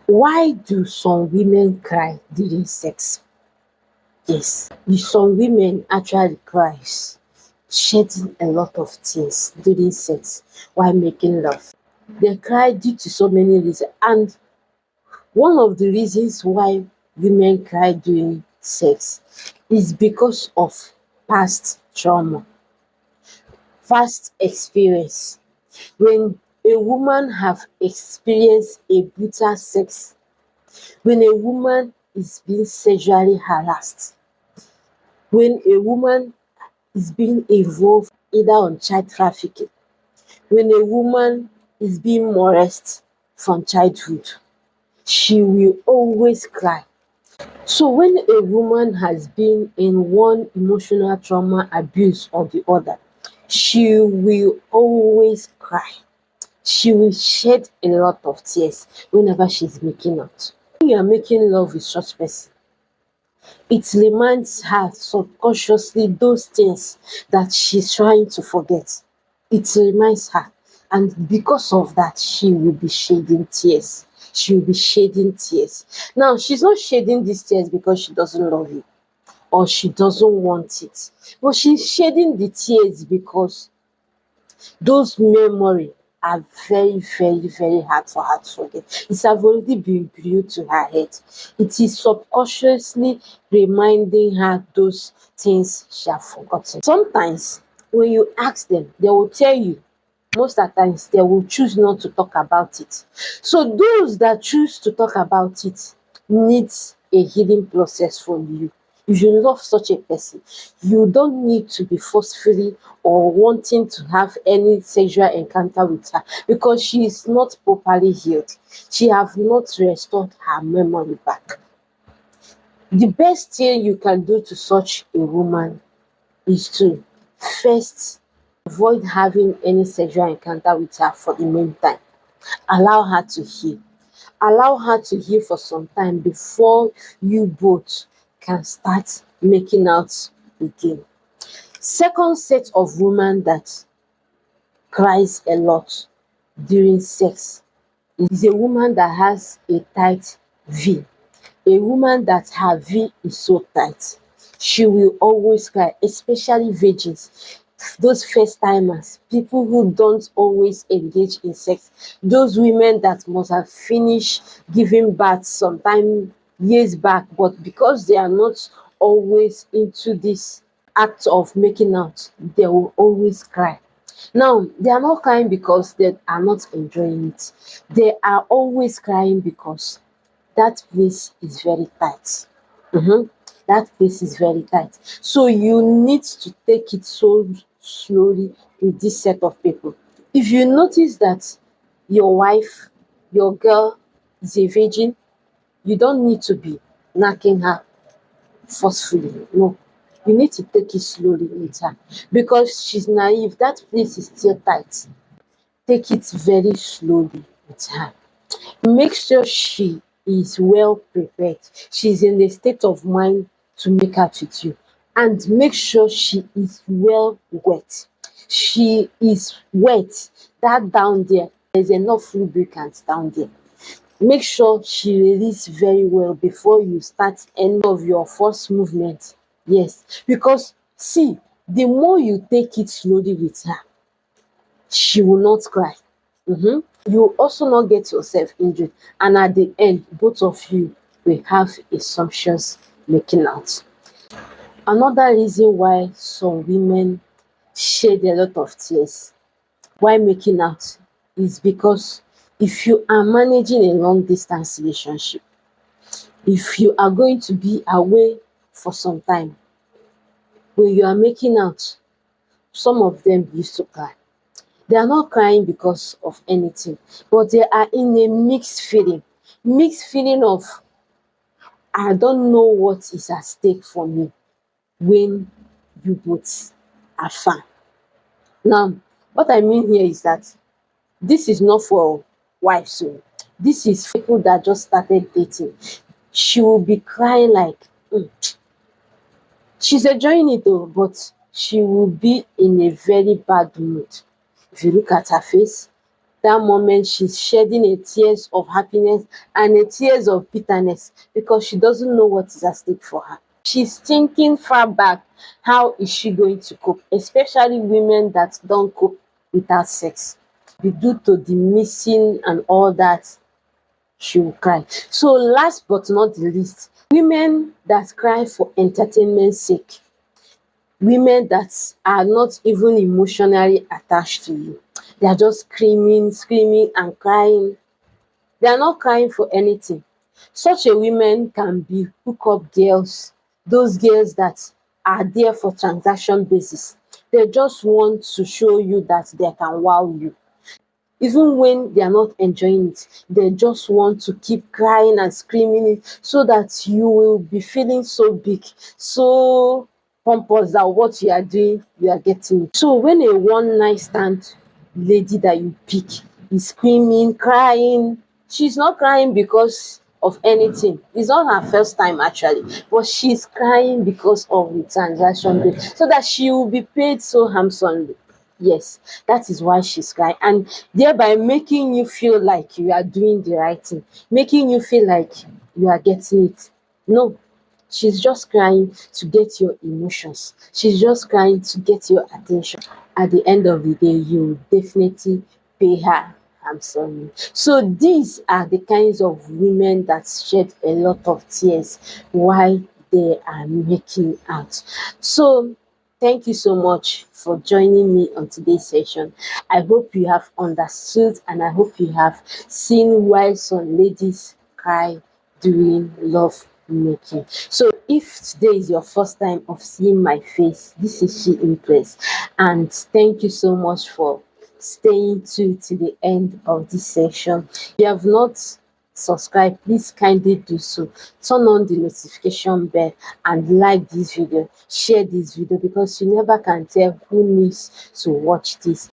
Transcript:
Why do some women cry during sex? Yes, some women actually cries, shedding a lot of tears during sex while making love. They cry due to so many reasons, and one of the reasons why women cry during sex is because of past trauma, past experience. When a woman have experienced a brutal sex, when a woman is being sexually harassed, when a woman is being involved either on child trafficking, when a woman is being molested from childhood, she will always cry. So when a woman has been in one emotional trauma abuse or the other, she will always cry. She will shed a lot of tears whenever she's making out. When you are making love with such person, it reminds her subconsciously those things that she's trying to forget. It reminds her, and because of that, she will be shedding tears. She will be shedding tears. Now, she's not shedding these tears because she doesn't love you or she doesn't want it, but she's shedding the tears because those memories are very, very, very hard for her to forget. It have already been glued to her head. It is subconsciously reminding her those things she have forgotten. Sometimes when you ask them, they will tell you. Most at times they will choose not to talk about it. So those that choose to talk about it needs a healing process from you. If you love such a person, you don't need to be forcefully or wanting to have any sexual encounter with her because she is not properly healed. She have not restored her memory back. The best thing you can do to such a woman is to first avoid having any sexual encounter with her for the meantime. Allow her to heal. Allow her to heal for some time before you both can start making out again. Second set of women that cries a lot during sex is a woman that has a tight V. A woman that her V is so tight, she will always cry, especially virgins, those first timers, people who don't always engage in sex, those women that must have finished giving birth sometime years back, but because they are not always into this act of making out, they will always cry. Now, they are not crying because they are not enjoying it. They are always crying because that place is very tight. That place is very tight. So you need to take it so slowly with this set of people. If you notice that your wife, your girl is a virgin, you don't need to be knocking her forcefully. No, you need to take it slowly with her because she's naive. That place is still tight. Take it very slowly with her. Make sure she is well prepared. She's in a state of mind to make out with you. And make sure she is well wet. She is wet. That down there's enough lubricant down there. Make sure she release very well before you start any of your first movement. Yes, because see, the more you take it slowly with her, she will not cry. You also not get yourself injured, and at the end both of you will have a sumptuous making out. Another reason why some women shed a lot of tears while making out is because if you are managing a long distance relationship, if you are going to be away for some time, when you are making out, some of them used to cry. They are not crying because of anything, but they are in a mixed feeling of I don't know what is at stake for me when you both are far. Now, what I mean here is that this is not for wives o, this is people that just started dating. She will be crying like she's enjoying it o, but she will be in a very bad mood. If you look at her face, that moment she's shedding a tears of happiness and a tears of bitterness because she doesn't know what is at stake for her. She's thinking far back, how is she going to cope, especially women that don't cope without sex. Due to the missing and all that, she will cry. So last but not the least, women that cry for entertainment sake, women that are not even emotionally attached to you. They are just screaming and crying. They are not crying for anything. Such a women can be hookup girls, those girls that are there for transaction basis. They just want to show you that they can wow you. Even when they are not enjoying it, they just want to keep crying and screaming it so that you will be feeling so big, so pompous that what you are doing, you are getting it. So when a one night stand lady that you pick is screaming, crying, she's not crying because of anything. It's not her first time actually, but she's crying because of the transaction rate, so that she will be paid so handsomely. Yes, that is why she's crying, and thereby making you feel like you are doing the right thing, making you feel like you are getting it. No, she's just crying to get your emotions. She's just crying to get your attention. At the end of the day, you will definitely pay her handsomely. So these are the kinds of women that shed a lot of tears while they are making out. So thank you so much for joining me on today's session. I hope you have understood and I hope you have seen why some ladies cry during love making. So if today is your first time of seeing my face, this is She Impress, and thank you so much for staying tuned to the end of this session. If you have not subscribed, please kindly do so. Turn on the notification bell and like this video, share this video, because you never can tell who needs to watch this.